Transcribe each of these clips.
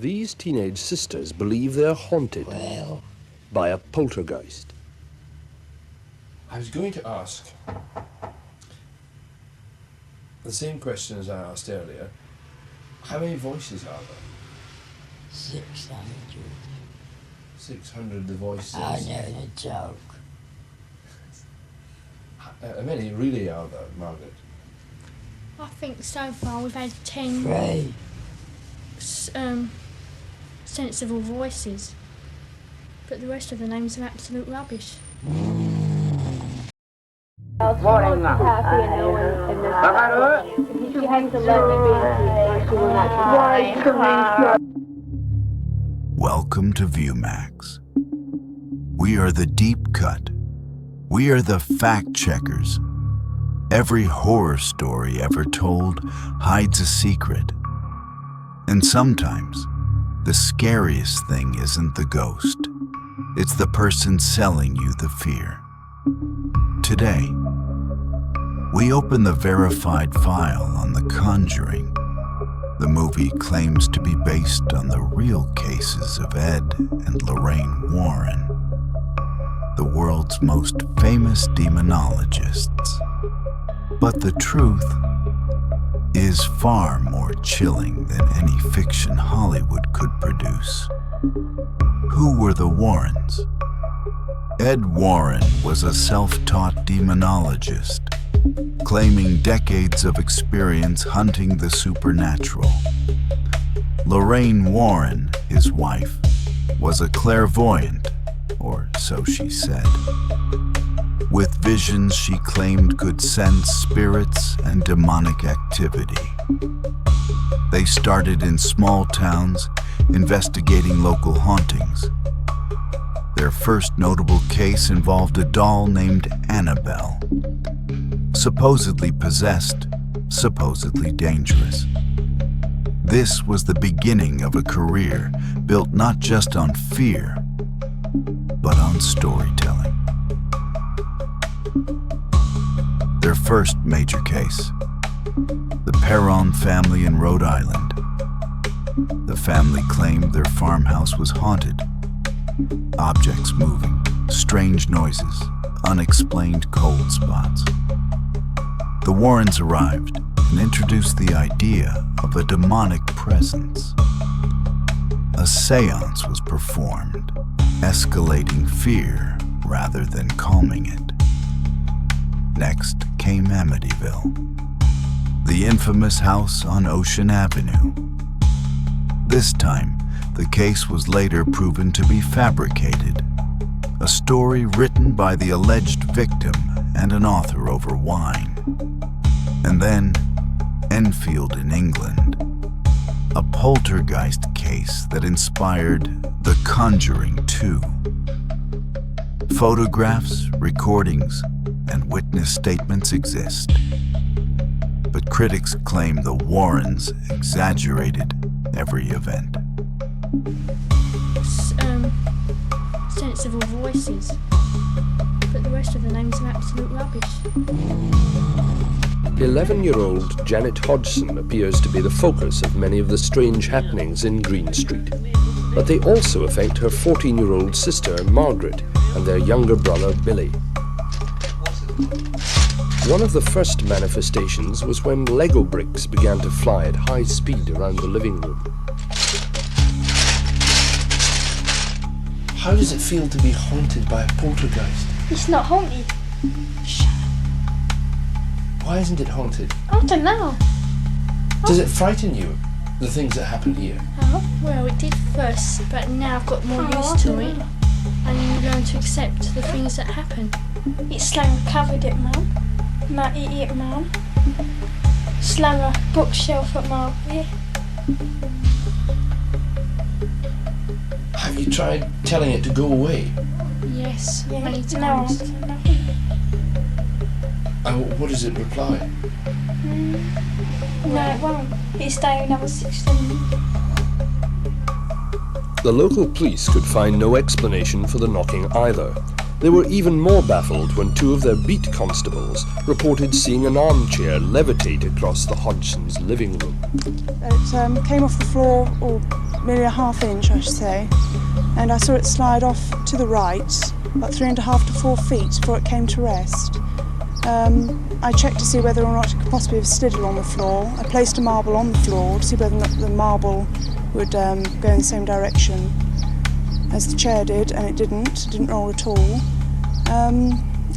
These teenage sisters believe they're haunted by a poltergeist. I was going to ask the same question as I asked earlier. How many voices are there? 600. 600 the voices. I know the joke. How many really are there, Margaret? I think so far we've had 10 3. sensible voices, but the rest of the names are absolute rubbish. Morning, she has to let me be, she will not. Welcome to Vuemax. We are the deep cut. We are the fact checkers. Every horror story ever told hides a secret. And sometimes, the scariest thing isn't the ghost. It's the person selling you the fear. Today, we open the verified file on The Conjuring. The movie claims to be based on the real cases of Ed and Lorraine Warren, the world's most famous demonologists. But the truth is far more chilling than any fiction Hollywood could produce. Who were the Warrens? Ed Warren was a self-taught demonologist, claiming decades of experience hunting the supernatural. Lorraine Warren, his wife, was a clairvoyant, or so she said. With visions she claimed could sense spirits and demonic activity. They started in small towns, investigating local hauntings. Their first notable case involved a doll named Annabelle, supposedly possessed, supposedly dangerous. This was the beginning of a career built not just on fear, but on storytelling. Their first major case, the Perron family in Rhode Island. The family claimed their farmhouse was haunted. Objects moving, strange noises, unexplained cold spots. The Warrens arrived and introduced the idea of a demonic presence. A seance was performed, escalating fear rather than calming it. Next came Amityville, the infamous house on Ocean Avenue. This time, the case was later proven to be fabricated, a story written by the alleged victim and an author over wine. And then, Enfield in England, a poltergeist case that inspired The Conjuring 2. Photographs, recordings, and witness statements exist. But critics claim the Warrens exaggerated every event. Sensible voices, but the rest of the names are absolute rubbish. 11-year-old Janet Hodgson appears to be the focus of many of the strange happenings in Green Street. But they also affect her 14-year-old sister, Margaret, and their younger brother, Billy. One of the first manifestations was when Lego bricks began to fly at high speed around the living room. How does it feel to be haunted by a poltergeist? It's not haunted. Why isn't it haunted? I don't know. Does it frighten you, the things that happen here? Oh, Well, it did first, but now I've got more used to it, and you learn to accept the things that happen. it's slang covered it, Mum. My idiot Mum. Slang a bookshelf at Margaret. Have you tried telling it to go away? Yes, Yeah, many no, times. nothing. And what does it reply? No, it won't. It's staying another 16. The local police could find no explanation for the knocking either. They were even more baffled when two of their beat constables reported seeing an armchair levitate across the Hodgsons' living room. It came off the floor, or nearly a ½ inch, I should say, and I saw it slide off to the right, about 3.5 to 4 feet before it came to rest. I checked to see whether or not it could possibly have slid along the floor. I placed a marble on the floor to see whether or not the marble would go in the same direction as the chair did, and it didn't roll at all.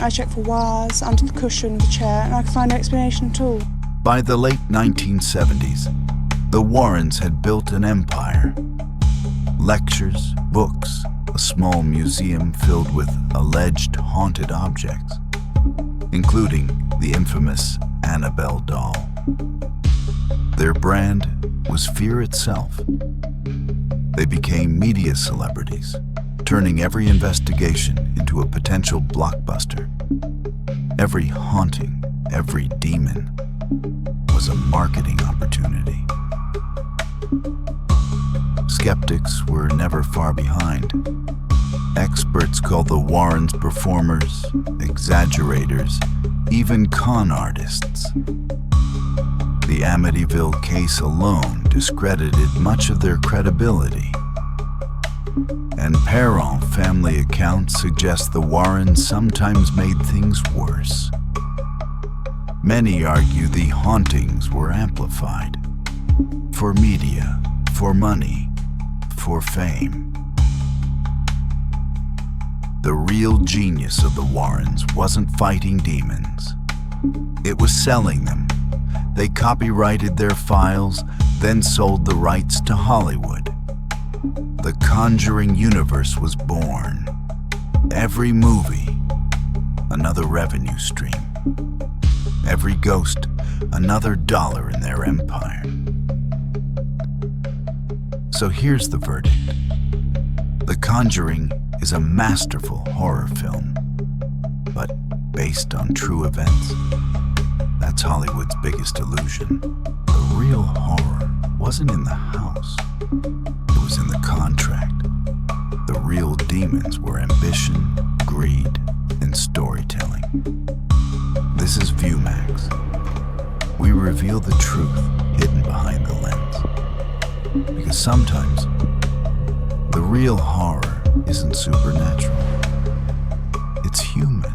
I checked for wires under the cushion of the chair, and I could find no explanation at all. By the late 1970s, the Warrens had built an empire. Lectures, books, a small museum filled with alleged haunted objects, including the infamous Annabelle doll. Their brand was fear itself. They became media celebrities, turning every investigation into a potential blockbuster. Every haunting, every demon was a marketing opportunity. Skeptics were never far behind. Experts called the Warrens performers, exaggerators, even con artists. The Amityville case alone discredited much of their credibility. And Perron family accounts suggest the Warrens sometimes made things worse. Many argue the hauntings were amplified. For media, for money, for fame. The real genius of the Warrens wasn't fighting demons. It was selling them. They copyrighted their files, then sold the rights to Hollywood. The Conjuring universe was born. Every movie, another revenue stream. Every ghost, another dollar in their empire. So here's the verdict. The Conjuring is a masterful horror film, but based on true events. That's Hollywood's biggest illusion. The real horror wasn't in the house. It was in the contract. The real demons were ambition, greed, and storytelling. This is Vuemax. We reveal the truth hidden behind the lens. Because sometimes, the real horror isn't supernatural. It's human.